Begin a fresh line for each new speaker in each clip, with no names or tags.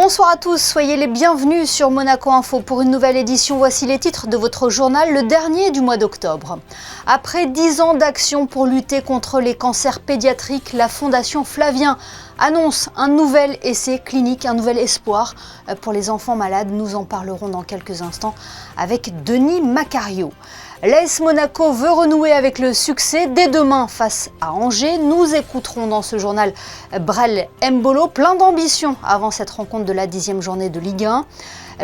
Bonsoir à tous, soyez les bienvenus sur Monaco Info pour une nouvelle édition. Voici les titres de votre journal, le dernier du mois d'octobre. Après 10 ans d'action pour lutter contre les cancers pédiatriques, la Fondation Flavien annonce un nouvel essai clinique, un nouvel espoir pour les enfants malades. Nous en parlerons dans quelques instants avec Denis Macario. L'AS Monaco veut renouer avec le succès dès demain face à Angers. Nous écouterons dans ce journal Brel Mbolo, plein d'ambition avant cette rencontre de la 10e journée de Ligue 1.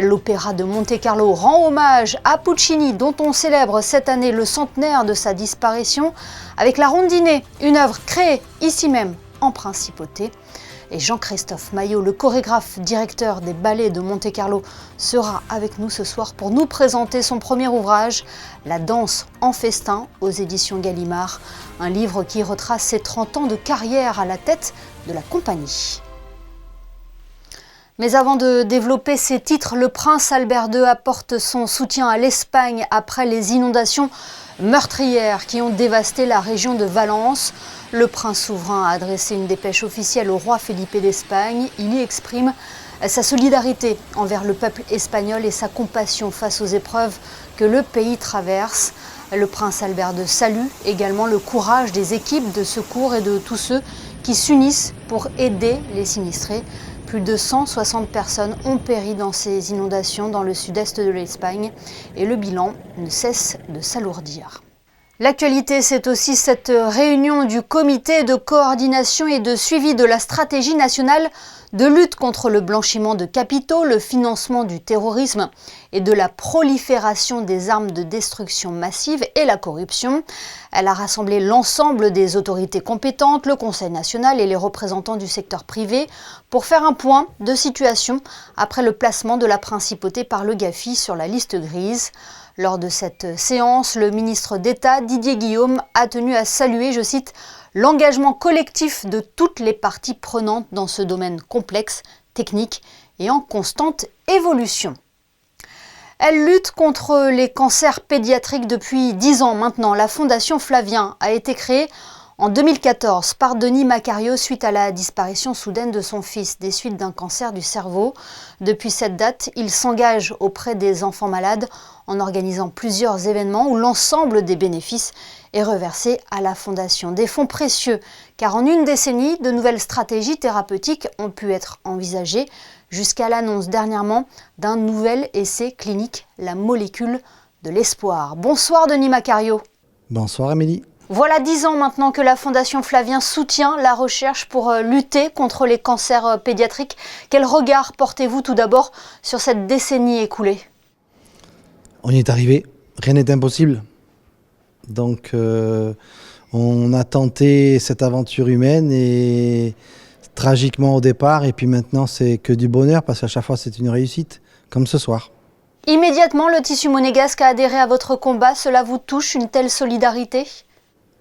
L'Opéra de Monte-Carlo rend hommage à Puccini, dont on célèbre cette année le centenaire de sa disparition, avec la Rondinée, une œuvre créée ici même en Principauté. Et Jean-Christophe Maillot, le chorégraphe directeur des ballets de Monte-Carlo, sera avec nous ce soir pour nous présenter son premier ouvrage, La danse en festin, aux éditions Gallimard, un livre qui retrace ses 30 ans de carrière à la tête de la compagnie. Mais avant de développer ces titres, le prince Albert II apporte son soutien à l'Espagne après les inondations meurtrières qui ont dévasté la région de Valence. Le prince souverain a adressé une dépêche officielle au roi Felipe d'Espagne. Il y exprime sa solidarité envers le peuple espagnol et sa compassion face aux épreuves que le pays traverse. Le prince Albert II salue également le courage des équipes de secours et de tous ceux qui s'unissent pour aider les sinistrés. Plus de 160 personnes ont péri dans ces inondations dans le sud-est de l'Espagne et le bilan ne cesse de s'alourdir. L'actualité, c'est aussi cette réunion du comité de coordination et de suivi de la stratégie nationale de lutte contre le blanchiment de capitaux, le financement du terrorisme et de la prolifération des armes de destruction massive et la corruption. Elle a rassemblé l'ensemble des autorités compétentes, le Conseil national et les représentants du secteur privé pour faire un point de situation après le placement de la Principauté par le GAFI sur la liste grise. Lors de cette séance, le ministre d'État Didier Guillaume a tenu à saluer, je cite, « l'engagement collectif de toutes les parties prenantes dans ce domaine complexe, technique et en constante évolution ». Elle lutte contre les cancers pédiatriques depuis 10 ans maintenant. La Fondation Flavien a été créée en 2014 par Denis Macario suite à la disparition soudaine de son fils des suites d'un cancer du cerveau. Depuis cette date, il s'engage auprès des enfants malades en organisant plusieurs événements où l'ensemble des bénéfices est reversé à la Fondation. Des fonds précieux, car en une décennie, de nouvelles stratégies thérapeutiques ont pu être envisagées jusqu'à l'annonce dernièrement d'un nouvel essai clinique, la molécule de l'espoir. Bonsoir Denis Macario.
Bonsoir Amélie.
Voilà 10 ans maintenant que la Fondation Flavien soutient la recherche pour lutter contre les cancers pédiatriques. Quel regard portez-vous tout d'abord sur cette décennie écoulée ?
On y est arrivé, rien n'est impossible. Donc on a tenté cette aventure humaine et tragiquement au départ, et puis maintenant c'est que du bonheur parce qu'à chaque fois c'est une réussite, comme ce soir.
Immédiatement, le tissu monégasque a adhéré à votre combat. Cela vous touche, une telle solidarité ?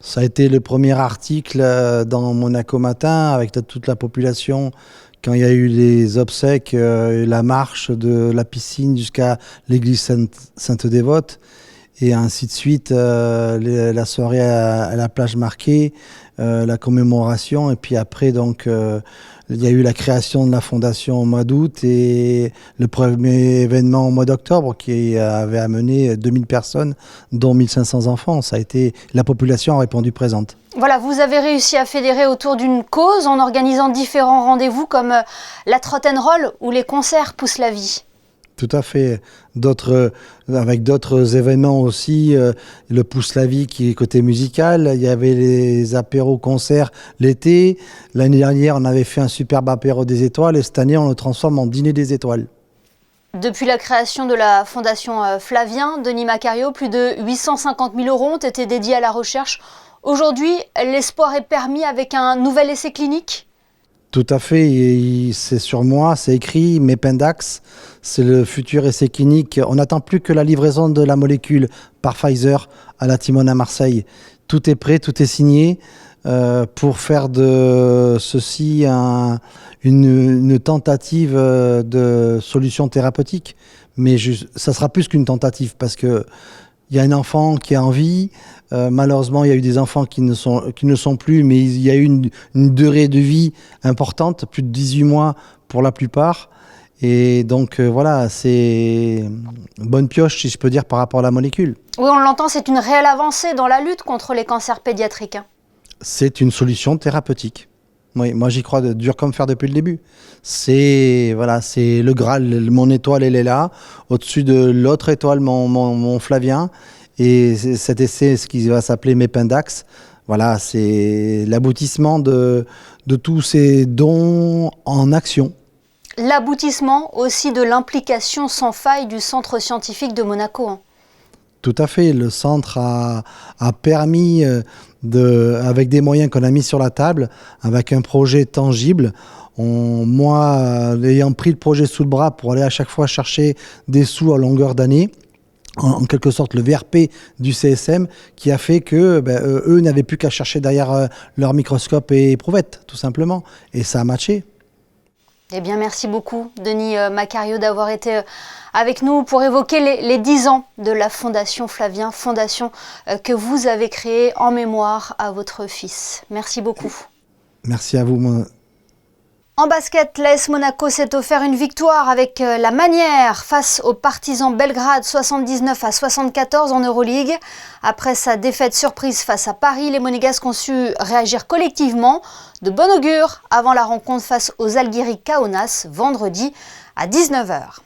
Ça a été le premier article dans Monaco Matin avec toute la population quand il y a eu les obsèques, la marche de la piscine jusqu'à l'église Sainte-Dévote et ainsi de suite, la soirée à la plage marquée, la commémoration et puis après donc il y a eu la création de la fondation au mois d'août et le premier événement au mois d'octobre qui avait amené 2000 personnes, dont 1500 enfants. Ça a été, la population a répondu présente.
Voilà, vous avez réussi à fédérer autour d'une cause en organisant différents rendez-vous comme la Trot & Roll ou les concerts Pousse la vie.
Tout à fait. Avec d'autres événements aussi, le Pousse la vie qui est côté musical. Il y avait les apéros concerts l'été. L'année dernière, on avait fait un superbe apéro des étoiles et cette année, on le transforme en dîner des étoiles.
Depuis la création de la Fondation Flavien, Denis Macario, plus de 850 000 € ont été dédiés à la recherche. Aujourd'hui, l'espoir est permis avec un nouvel essai clinique ?
Tout à fait, c'est sur moi, c'est écrit, Mependax, c'est le futur essai clinique. On n'attend plus que la livraison de la molécule par Pfizer à la Timone à Marseille. Tout est prêt, tout est signé pour faire de ceci une tentative de solution thérapeutique. Mais ça sera plus qu'une tentative parce que il y a un enfant qui a envie. Malheureusement, il y a eu des enfants qui ne sont plus, mais il y a eu une durée de vie importante, plus de 18 mois pour la plupart. Et donc voilà, c'est une bonne pioche, si je peux dire, par rapport à la molécule.
Oui, on l'entend, c'est une réelle avancée dans la lutte contre les cancers pédiatriques.
C'est une solution thérapeutique. Oui, moi j'y crois dur comme fer depuis le début. C'est voilà, c'est le Graal, mon étoile elle est là, au-dessus de l'autre étoile, mon Flavien, et cet essai, ce qui va s'appeler Mépindax, voilà, c'est l'aboutissement de tous ces dons en action.
L'aboutissement aussi de l'implication sans faille du centre scientifique de Monaco.
Tout à fait, le centre a permis, avec des moyens qu'on a mis sur la table, avec un projet tangible, moi, ayant pris le projet sous le bras pour aller à chaque fois chercher des sous à longueur d'année, en quelque sorte le VRP du CSM, qui a fait que eux n'avaient plus qu'à chercher derrière leur microscope et éprouvette, tout simplement. Et ça a matché.
Eh bien, merci beaucoup, Denis Macario, d'avoir été avec nous pour évoquer les 10 ans de la Fondation Flavien, fondation que vous avez créée en mémoire à votre fils. Merci beaucoup.
Merci à vous.
En basket, l'AS Monaco s'est offert une victoire avec la manière face aux Partisans Belgrade 79-74 en Euroleague. Après sa défaite surprise face à Paris, les Monégasques ont su réagir collectivement de bon augure avant la rencontre face aux Algiris Kaunas vendredi à 19h.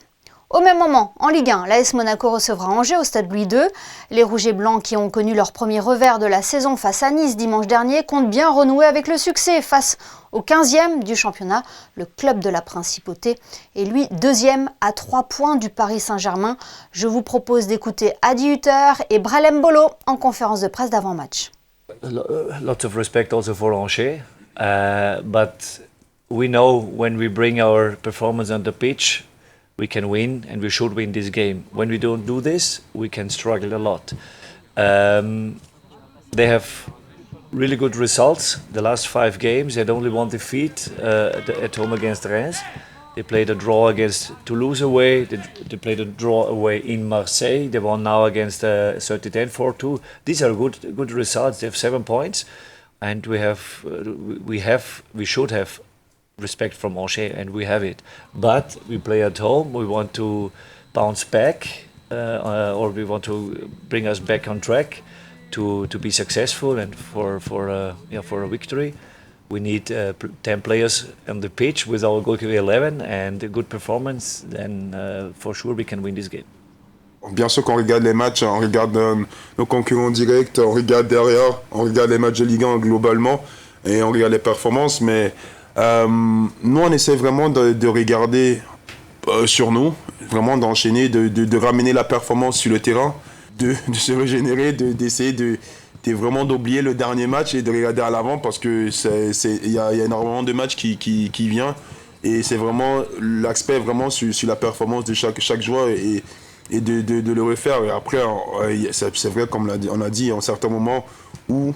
Au même moment, en Ligue 1, l'AS Monaco recevra Angers au stade Louis II. Les Rouges et Blancs, qui ont connu leur premier revers de la saison face à Nice dimanche dernier, comptent bien renouer avec le succès face au 15e du championnat. Le club de la Principauté est lui deuxième à 3 points du Paris Saint-Germain. Je vous propose d'écouter Adi Hutter et Brelem Bolo en conférence de presse d'avant-match.
Lots of respect also for Angers, but we know when we bring our performance on the pitch, we can win and we should win this game. When we don't do this, we can struggle a lot. They have really good results. The last 5 games, they had only 1 defeat at home against Reims. They played a draw against Toulouse away. They played a draw away in Marseille. They won now against Saint-Étienne 4-2. These are good results. They have 7 points, and we should have respect from Angers, and we have it. But we play at home. We want to bounce back, or we want to bring us back on track to be successful and for a victory. We need 10 players on the pitch with our goalkeeper 11 and a good performance. Then for sure we can win this game.
Bien sûr qu'on regarde les matchs, on regarde nos concurrents directs, on regarde derrière, on regarde les matchs de Ligue 1 globalement et on regarde les performances, mais nous on essaie vraiment de regarder sur nous, vraiment d'enchaîner, de ramener la performance sur le terrain, de se régénérer, d'essayer de vraiment d'oublier le dernier match et de regarder à l'avant parce que il y a énormément de matchs qui viennent et c'est vraiment l'aspect vraiment sur la performance de chaque joueur et de le refaire. Et après, c'est vrai, comme on a dit, en certains moments où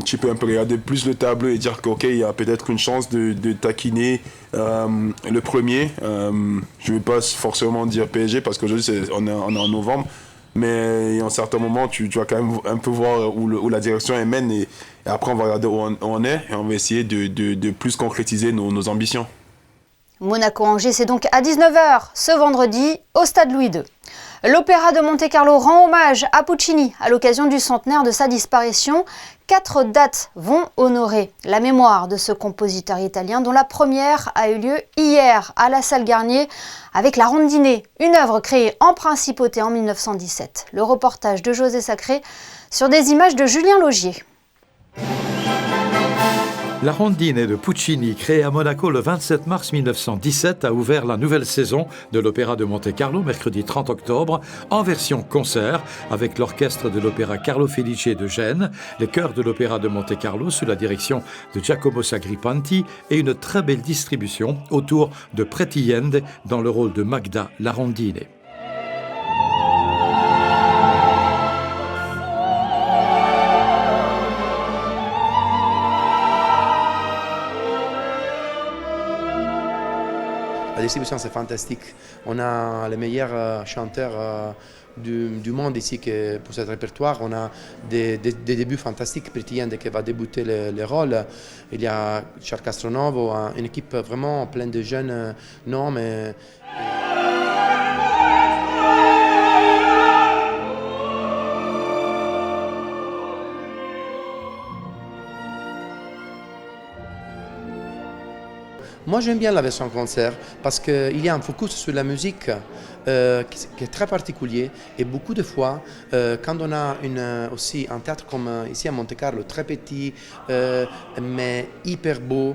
tu peux un peu regarder plus le tableau et dire qu'ok, il y a peut-être une chance de taquiner le premier. Je ne vais pas forcément dire PSG parce qu'aujourd'hui on est en novembre, mais en certains moments tu vas quand même un peu voir où la direction elle mène et après on va regarder où on est et on va essayer de plus concrétiser nos ambitions.
Monaco-Angers, c'est donc à 19h ce vendredi au stade Louis II. L'Opéra de Monte-Carlo rend hommage à Puccini à l'occasion du centenaire de sa disparition. 4 dates vont honorer la mémoire de ce compositeur italien dont la première a eu lieu hier à la Salle Garnier avec la Rondinée, une œuvre créée en Principauté en 1917. Le reportage de José Sacré sur des images de Julien Laugier.
La Rondine de Puccini, créée à Monaco le 27 mars 1917, a ouvert la nouvelle saison de l'Opéra de Monte-Carlo mercredi 30 octobre en version concert avec l'orchestre de l'Opéra Carlo Felice de Gênes, les chœurs de l'Opéra de Monte-Carlo sous la direction de Giacomo Sagripanti et une très belle distribution autour de Pretiende dans le rôle de Magda la Rondine.
La distribution, c'est fantastique. On a les meilleurs chanteurs du monde ici pour ce répertoire. On a des débuts fantastiques. Pretty qui va débuter le rôle. Il y a Charles Castronovo, une équipe vraiment pleine de jeunes noms. Moi, j'aime bien la version concert parce qu'il y a un focus sur la musique qui est très particulier. Et beaucoup de fois, quand on a aussi un théâtre comme ici à Monte-Carlo, très petit, mais hyper beau,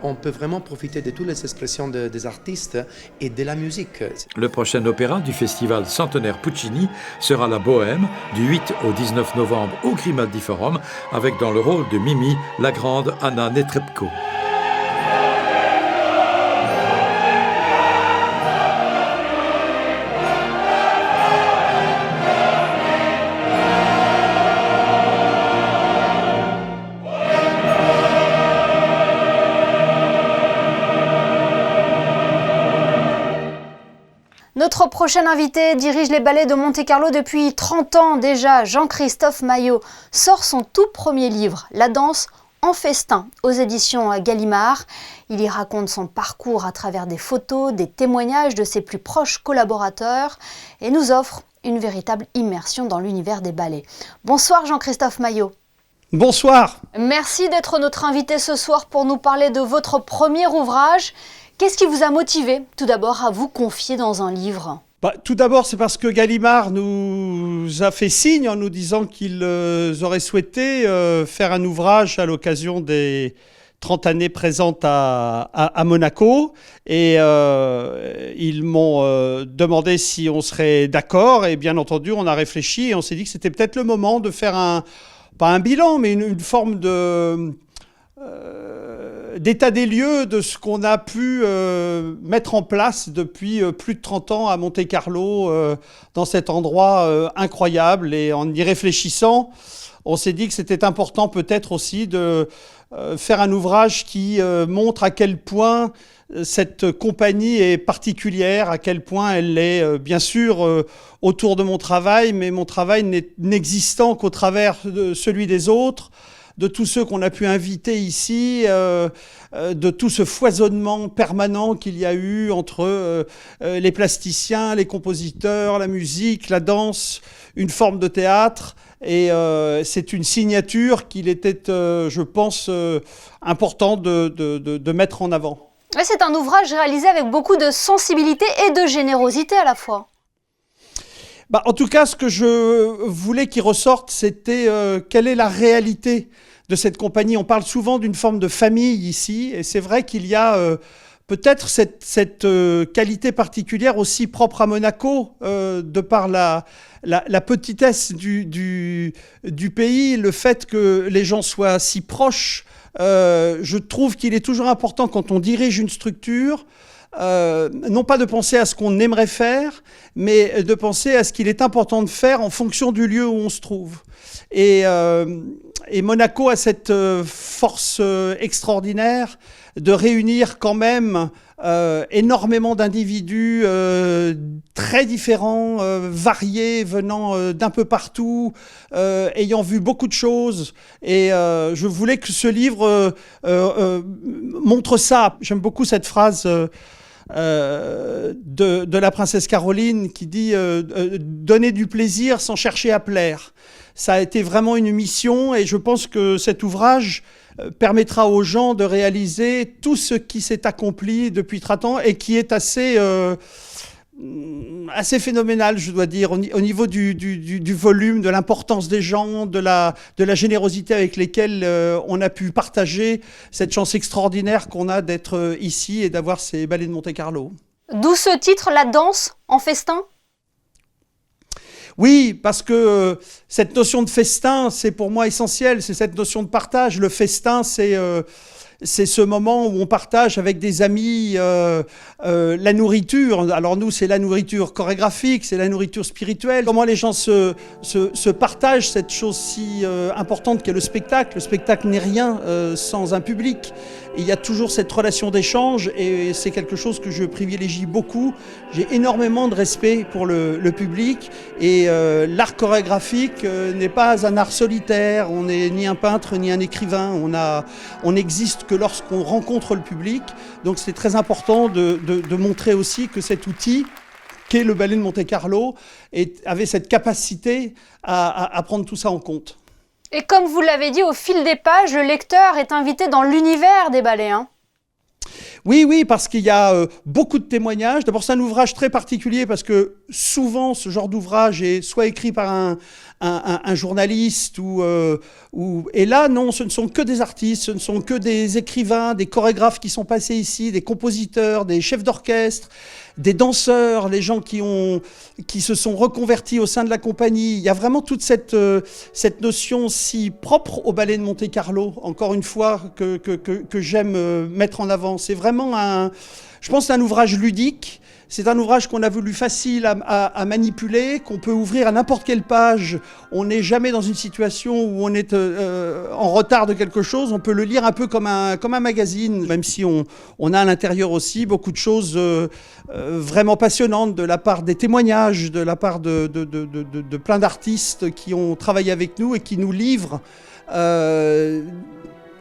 on peut vraiment profiter de toutes les expressions des artistes et de la musique.
Le prochain opéra du festival Centenaire Puccini sera La Bohème, du 8 au 19 novembre au Grimaldi Forum, avec dans le rôle de Mimi, la grande Anna Netrebko.
Notre prochain invité dirige les ballets de Monte-Carlo depuis 30 ans déjà. Jean-Christophe Maillot sort son tout premier livre, La danse en festin, aux éditions Gallimard. Il y raconte son parcours à travers des photos, des témoignages de ses plus proches collaborateurs et nous offre une véritable immersion dans l'univers des ballets. Bonsoir Jean-Christophe Maillot.
Bonsoir.
Merci d'être notre invité ce soir pour nous parler de votre premier ouvrage. Qu'est-ce qui vous a motivé, tout d'abord, à vous confier dans un livre ?
Tout d'abord, c'est parce que Gallimard nous a fait signe en nous disant qu'ils auraient souhaité faire un ouvrage à l'occasion des 30 années présentes à Monaco. Et ils m'ont demandé si on serait d'accord. Et bien entendu, on a réfléchi et on s'est dit que c'était peut-être le moment de faire pas un bilan, mais une forme d'état des lieux de ce qu'on a pu mettre en place depuis plus de 30 ans à Monte-Carlo, dans cet endroit incroyable. Et en y réfléchissant, on s'est dit que c'était important peut-être aussi de faire un ouvrage qui montre à quel point cette compagnie est particulière, à quel point elle est bien sûr autour de mon travail, mais mon travail n'existant qu'au travers de celui des autres, de tous ceux qu'on a pu inviter ici, de tout ce foisonnement permanent qu'il y a eu entre les plasticiens, les compositeurs, la musique, la danse, une forme de théâtre. Et c'est une signature qu'il était, je pense, important de mettre en avant.
C'est un ouvrage réalisé avec beaucoup de sensibilité et de générosité à la fois.
En tout cas, ce que je voulais qu'il ressorte, c'était quelle est la réalité de cette compagnie. On parle souvent d'une forme de famille ici, et c'est vrai qu'il y a peut-être cette qualité particulière aussi propre à Monaco, de par la petitesse du pays, le fait que les gens soient si proches. Je trouve qu'il est toujours important quand on dirige une structure, non pas de penser à ce qu'on aimerait faire, mais de penser à ce qu'il est important de faire en fonction du lieu où on se trouve. Et Monaco a cette force extraordinaire de réunir quand même énormément d'individus très différents, variés, venant d'un peu partout, ayant vu beaucoup de choses. Et je voulais que ce livre montre ça. J'aime beaucoup cette phrase de la princesse Caroline qui dit donner du plaisir sans chercher à plaire. Ça a été vraiment une mission et je pense que cet ouvrage permettra aux gens de réaliser tout ce qui s'est accompli depuis 30 ans et qui est assez phénoménal, je dois dire, au niveau du volume, de l'importance des gens, de la générosité avec lesquels on a pu partager cette chance extraordinaire qu'on a d'être ici et d'avoir ces ballets de Monte-Carlo.
D'où ce titre, La danse en festin ?
Oui, parce que cette notion de festin, c'est pour moi essentiel, c'est cette notion de partage. Le festin, c'est ce moment où on partage avec des amis la nourriture. Alors nous, c'est la nourriture chorégraphique, c'est la nourriture spirituelle. Comment les gens se partagent cette chose si importante qu'est le spectacle. Le spectacle n'est rien sans un public. il y a toujours cette relation d'échange et c'est quelque chose que je privilégie beaucoup. J'ai énormément de respect pour le public et l'art chorégraphique n'est pas un art solitaire, on n'est ni un peintre ni un écrivain, on n'existe que lorsqu'on rencontre le public. Donc c'est très important de montrer aussi que cet outil qu'est le ballet de Monte-Carlo avait cette capacité à prendre tout ça en compte.
Et comme vous l'avez dit, au fil des pages, le lecteur est invité dans l'univers des ballets.
Oui, parce qu'il y a beaucoup de témoignages. D'abord, c'est un ouvrage très particulier parce que souvent, ce genre d'ouvrage est soit écrit par un journaliste et là, non, ce ne sont que des artistes, ce ne sont que des écrivains, des chorégraphes qui sont passés ici, des compositeurs, des chefs d'orchestre, des danseurs, les gens qui se sont reconvertis au sein de la compagnie. Il y a vraiment toute cette notion si propre au ballet de Monte-Carlo, encore une fois, que j'aime mettre en avant. C'est vraiment je pense, un ouvrage ludique. C'est un ouvrage qu'on a voulu facile à manipuler, qu'on peut ouvrir à n'importe quelle page. On n'est jamais dans une situation où on est en retard de quelque chose. On peut le lire un peu comme un magazine, même si on a à l'intérieur aussi beaucoup de choses vraiment passionnantes de la part des témoignages, de la part de plein d'artistes qui ont travaillé avec nous et qui nous livrent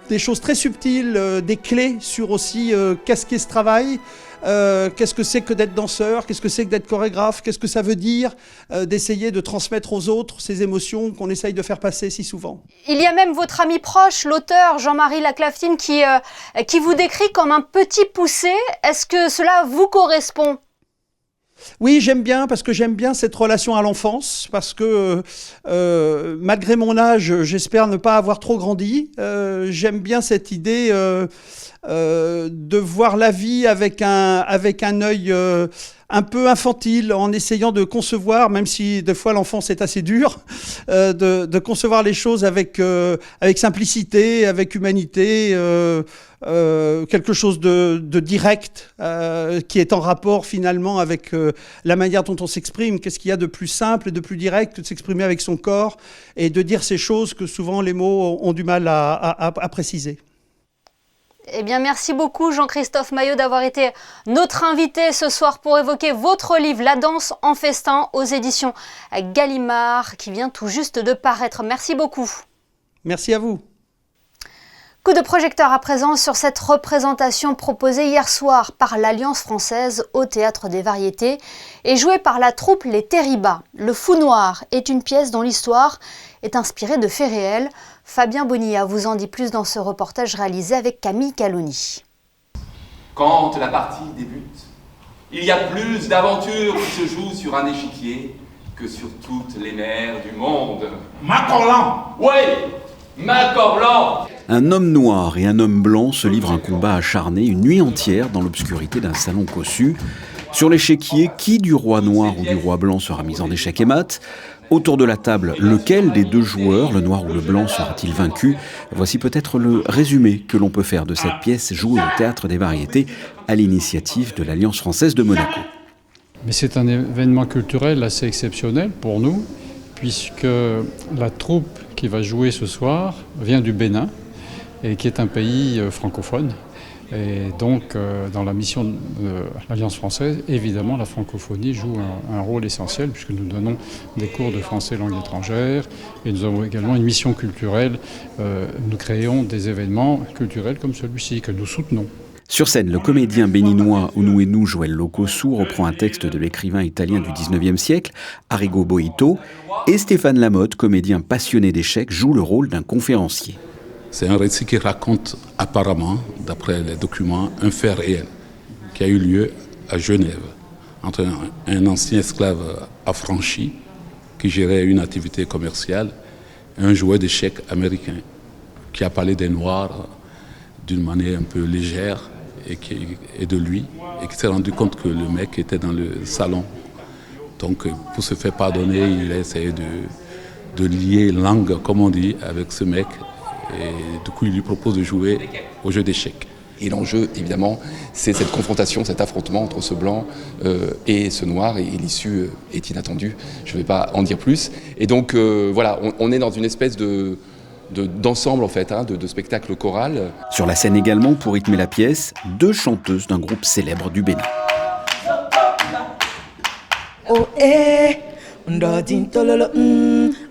des choses très subtiles, des clés sur aussi qu'est-ce qu'est ce travail. Qu'est-ce que c'est que d'être danseur, qu'est-ce que c'est que d'être chorégraphe, qu'est-ce que ça veut dire d'essayer de transmettre aux autres ces émotions qu'on essaye de faire passer si souvent.
Il y a même votre ami proche, l'auteur Jean-Marie Laclaftine, qui vous décrit comme un petit poussé. Est-ce que cela vous correspond ?
Oui, j'aime bien parce que j'aime bien cette relation à l'enfance, parce que malgré mon âge, j'espère ne pas avoir trop grandi. J'aime bien cette idée de voir la vie avec un œil un peu infantile, en essayant de concevoir, même si des fois l'enfance est assez dure, de concevoir les choses avec simplicité, avec humanité, quelque chose de direct, qui est en rapport finalement avec la manière dont on s'exprime. Qu'est-ce qu'il y a de plus simple et de plus direct que de s'exprimer avec son corps et de dire ces choses que souvent les mots ont du mal à préciser.
Eh bien, merci beaucoup Jean-Christophe Maillot d'avoir été notre invité ce soir pour évoquer votre livre La danse en festin aux éditions Gallimard qui vient tout juste de paraître. Merci beaucoup.
Merci à vous.
Coup de projecteur à présent sur cette représentation proposée hier soir par l'Alliance française au Théâtre des Variétés et jouée par la troupe Les Terribas. Le Fou Noir est une pièce dont l'histoire est inspirée de faits réels. Fabien Bonilla vous en dit plus dans ce reportage réalisé avec Camille Caloni.
Quand la partie débute, il y a plus d'aventures qui se jouent sur un échiquier que sur toutes les mers du monde.
Macorlan!
Oui, Macorlan!
Un homme noir et un homme blanc se livrent un combat acharné une nuit entière dans l'obscurité d'un salon cossu. Sur l'échiquier, qui du roi noir ou du roi blanc sera mis en échec et mat ? Autour de la table, lequel des deux joueurs, le noir ou le blanc, sera-t-il vaincu ? Voici peut-être le résumé que l'on peut faire de cette pièce jouée au Théâtre des Variétés à l'initiative de l'Alliance française de Monaco.
Mais c'est un événement culturel assez exceptionnel pour nous, puisque la troupe qui va jouer ce soir vient du Bénin, et qui est un pays francophone. Et donc, dans la mission de l'Alliance française, évidemment, la francophonie joue un rôle essentiel, puisque nous donnons des cours de français langue étrangère, et nous avons également une mission culturelle. Nous créons des événements culturels comme celui-ci, que nous soutenons.
Sur scène, le comédien béninois Onouenou Joël Locossou reprend un texte de l'écrivain italien du XIXe siècle, Arrigo Boito, et Stéphane Lamotte, comédien passionné d'échecs, joue le rôle d'un conférencier.
C'est un récit qui raconte apparemment, d'après les documents, un fait réel qui a eu lieu à Genève entre un ancien esclave affranchi qui gérait une activité commerciale et un joueur d'échecs américain qui a parlé des Noirs d'une manière un peu légère et de lui et qui s'est rendu compte que le mec était dans le salon. Donc pour se faire pardonner, il a essayé de lier langue, comme on dit, avec ce mec. Et du coup, il lui propose de jouer au jeu d'échecs.
Et l'enjeu, évidemment, c'est cette confrontation, cet affrontement entre ce blanc et ce noir. Et l'issue est inattendue. Je ne vais pas en dire plus. Et donc, voilà, on est dans une espèce de d'ensemble en fait, de spectacle choral.
Sur la scène également, pour rythmer la pièce, 2 chanteuses d'un groupe célèbre du Bénin.
Oh eh, ndodin tololo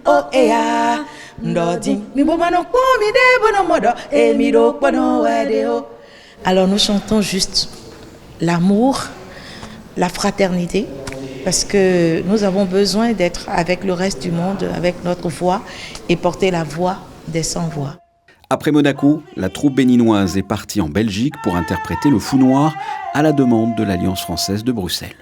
oh eh ah, ndodin mi boba no ko mi de bono modo e mi do bono wede o. Alors nous chantons juste l'amour, la fraternité, parce que nous avons besoin d'être avec le reste du monde, avec notre voix et porter la voix des sans-voix.
Après Monaco, la troupe béninoise est partie en Belgique pour interpréter le Fou Noir à la demande de l'Alliance française de Bruxelles.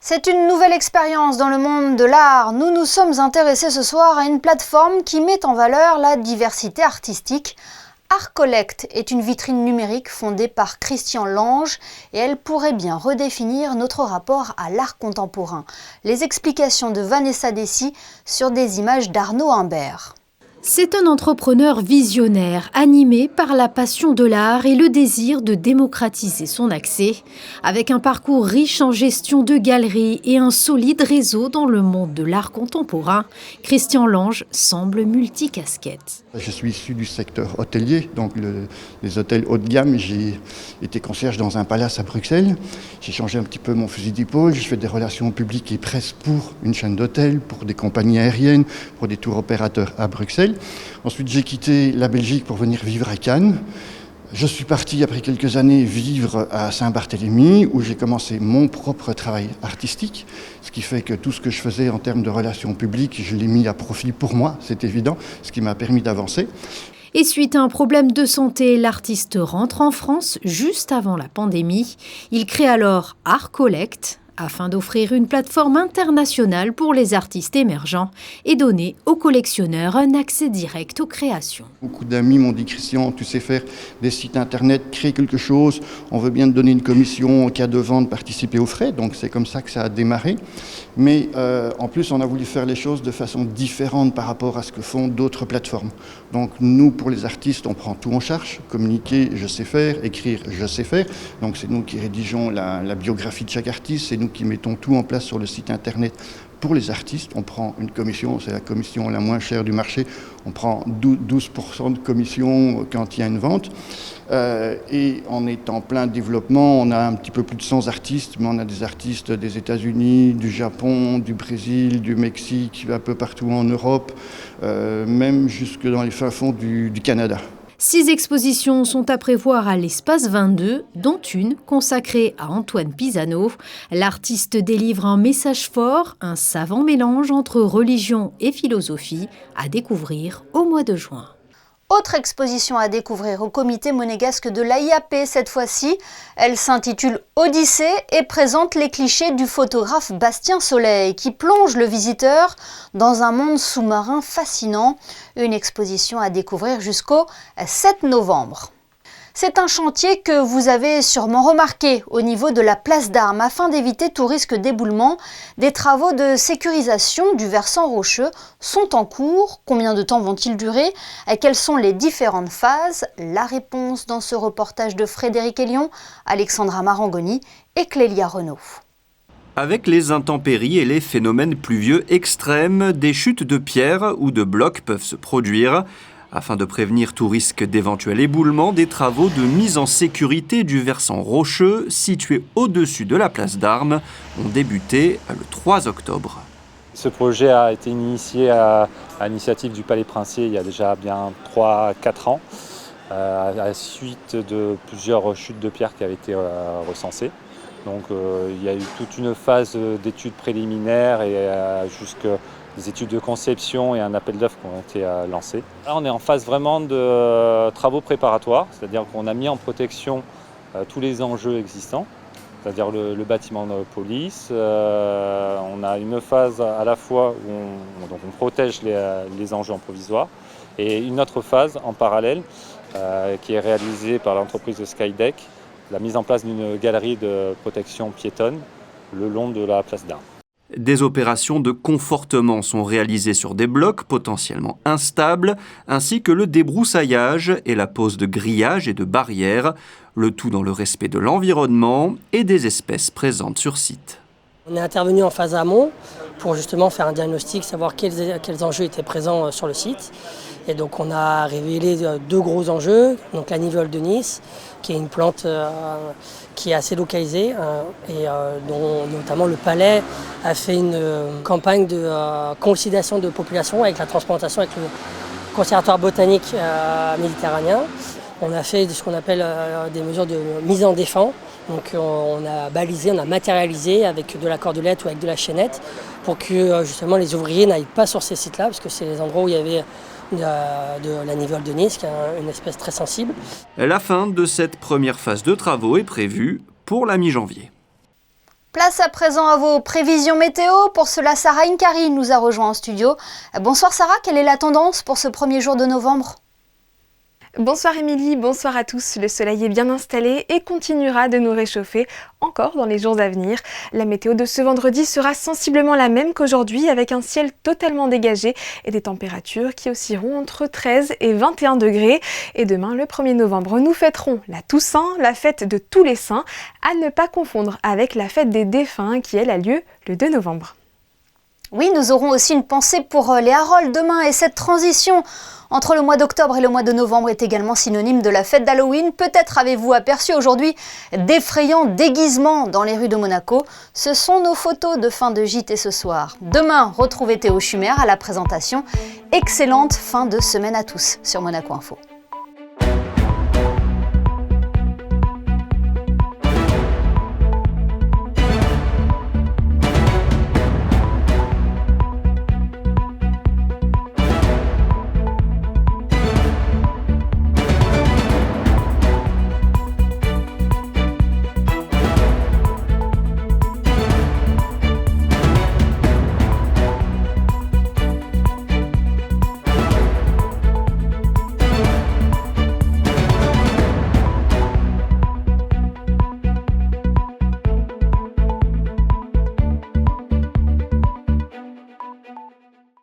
C'est une nouvelle expérience dans le monde de l'art. Nous nous sommes intéressés ce soir à une plateforme qui met en valeur la diversité artistique. Art Collect est une vitrine numérique fondée par Christian Lange et elle pourrait bien redéfinir notre rapport à l'art contemporain. Les explications de Vanessa Dessy sur des images d'Arnaud Humbert.
C'est un entrepreneur visionnaire, animé par la passion de l'art et le désir de démocratiser son accès. Avec un parcours riche en gestion de galeries et un solide réseau dans le monde de l'art contemporain, Christian Lange semble multicasquette.
Je suis issu du secteur hôtelier, donc les hôtels haut de gamme. J'ai été concierge dans un palace à Bruxelles. J'ai changé un petit peu mon fusil d'épaule. Je fais des relations publiques et presse pour une chaîne d'hôtels, pour des compagnies aériennes, pour des tours opérateurs à Bruxelles. Ensuite, j'ai quitté la Belgique pour venir vivre à Cannes. Je suis parti, après quelques années, vivre à Saint-Barthélemy, où j'ai commencé mon propre travail artistique, ce qui fait que tout ce que je faisais en termes de relations publiques, je l'ai mis à profit pour moi, c'est évident, ce qui m'a permis d'avancer.
Et suite à un problème de santé, l'artiste rentre en France juste avant la pandémie. Il crée alors Art Collect, afin d'offrir une plateforme internationale pour les artistes émergents et donner aux collectionneurs un accès direct aux créations.
Beaucoup d'amis m'ont dit « Christian, tu sais faire des sites internet, crée quelque chose, on veut bien te donner une commission en cas de vente, participer aux frais ». Donc c'est comme ça que ça a démarré. Mais en plus, on a voulu faire les choses de façon différente par rapport à ce que font d'autres plateformes. Donc nous, pour les artistes, on prend tout en charge. Communiquer, je sais faire. Écrire, je sais faire. Donc c'est nous qui rédigeons la biographie de chaque artiste. C'est nous qui mettons tout en place sur le site internet. Pour les artistes, on prend une commission, c'est la commission la moins chère du marché. On prend 12% de commission quand il y a une vente. Et on est en plein développement. On a un petit peu plus de 100 artistes, mais on a des artistes des États-Unis, du Japon, du Brésil, du Mexique, un peu partout en Europe, même jusque dans les fins fonds du Canada.
6 expositions sont à prévoir à l'Espace 22, dont une consacrée à Antoine Pisano. L'artiste délivre un message fort, un savant mélange entre religion et philosophie, à découvrir au mois de juin.
Autre exposition à découvrir au comité monégasque de l'AIAP cette fois-ci. Elle s'intitule Odyssée et présente les clichés du photographe Bastien Soleil qui plonge le visiteur dans un monde sous-marin fascinant. Une exposition à découvrir jusqu'au 7 novembre. C'est un chantier que vous avez sûrement remarqué au niveau de la place d'Armes. Afin d'éviter tout risque d'éboulement, des travaux de sécurisation du versant rocheux sont en cours. Combien de temps vont-ils durer? Et quelles sont les différentes phases? La réponse dans ce reportage de Frédéric Elion, Alexandra Marangoni et Clélia Renaud.
Avec les intempéries et les phénomènes pluvieux extrêmes, des chutes de pierres ou de blocs peuvent se produire. Afin de prévenir tout risque d'éventuel éboulement, des travaux de mise en sécurité du versant rocheux situé au-dessus de la place d'Armes ont débuté le 3 octobre.
Ce projet a été initié à l'initiative du Palais Princier il y a déjà bien 3-4 ans, à la suite de plusieurs chutes de pierres qui avaient été recensées. Donc il y a eu toute une phase d'études préliminaires et jusqu'à des études de conception et un appel d'offres qui ont été lancés. Là, on est en phase vraiment de travaux préparatoires, c'est-à-dire qu'on a mis en protection tous les enjeux existants, c'est-à-dire le bâtiment de police. On a une phase à la fois où on protège les enjeux en provisoire et une autre phase en parallèle qui est réalisée par l'entreprise de Skydeck, la mise en place d'une galerie de protection piétonne le long de la place d'Armes.
Des opérations de confortement sont réalisées sur des blocs potentiellement instables, ainsi que le débroussaillage et la pose de grillages et de barrières, le tout dans le respect de l'environnement et des espèces présentes sur site.
On est intervenu en phase amont pour justement faire un diagnostic, savoir quels enjeux étaient présents sur le site. Et donc on a révélé 2 gros enjeux, donc la nivole de Nice, qui est une plante qui est assez localisée et dont notamment le Palais a fait une campagne de consolidation de population avec la transplantation avec le Conservatoire botanique méditerranéen. On a fait ce qu'on appelle des mesures de mise en défense. Donc on a balisé, on a matérialisé avec de la cordelette ou avec de la chaînette pour que justement les ouvriers n'aillent pas sur ces sites-là, parce que c'est les endroits où il y avait de la nivole de Nice, qui est une espèce très sensible.
La fin de cette première phase de travaux est prévue pour la mi-janvier.
Place à présent à vos prévisions météo. Pour cela, Sarah Inkari nous a rejoint en studio. Bonsoir Sarah, quelle est la tendance pour ce premier jour de novembre ?
Bonsoir Émilie, bonsoir à tous. Le soleil est bien installé et continuera de nous réchauffer encore dans les jours à venir. La météo de ce vendredi sera sensiblement la même qu'aujourd'hui, avec un ciel totalement dégagé et des températures qui oscilleront entre 13 et 21 degrés. Et demain, le 1er novembre, nous fêterons la Toussaint, la fête de tous les saints, à ne pas confondre avec la fête des défunts qui, elle, a lieu le 2 novembre.
Oui, nous aurons aussi une pensée pour les Harolds demain, et cette transition entre le mois d'octobre et le mois de novembre est également synonyme de la fête d'Halloween. Peut-être avez-vous aperçu aujourd'hui d'effrayants déguisements dans les rues de Monaco. Ce sont nos photos de fin de JT ce soir. Demain, retrouvez Théo Schumer à la présentation. Excellente fin de semaine à tous sur Monaco Info.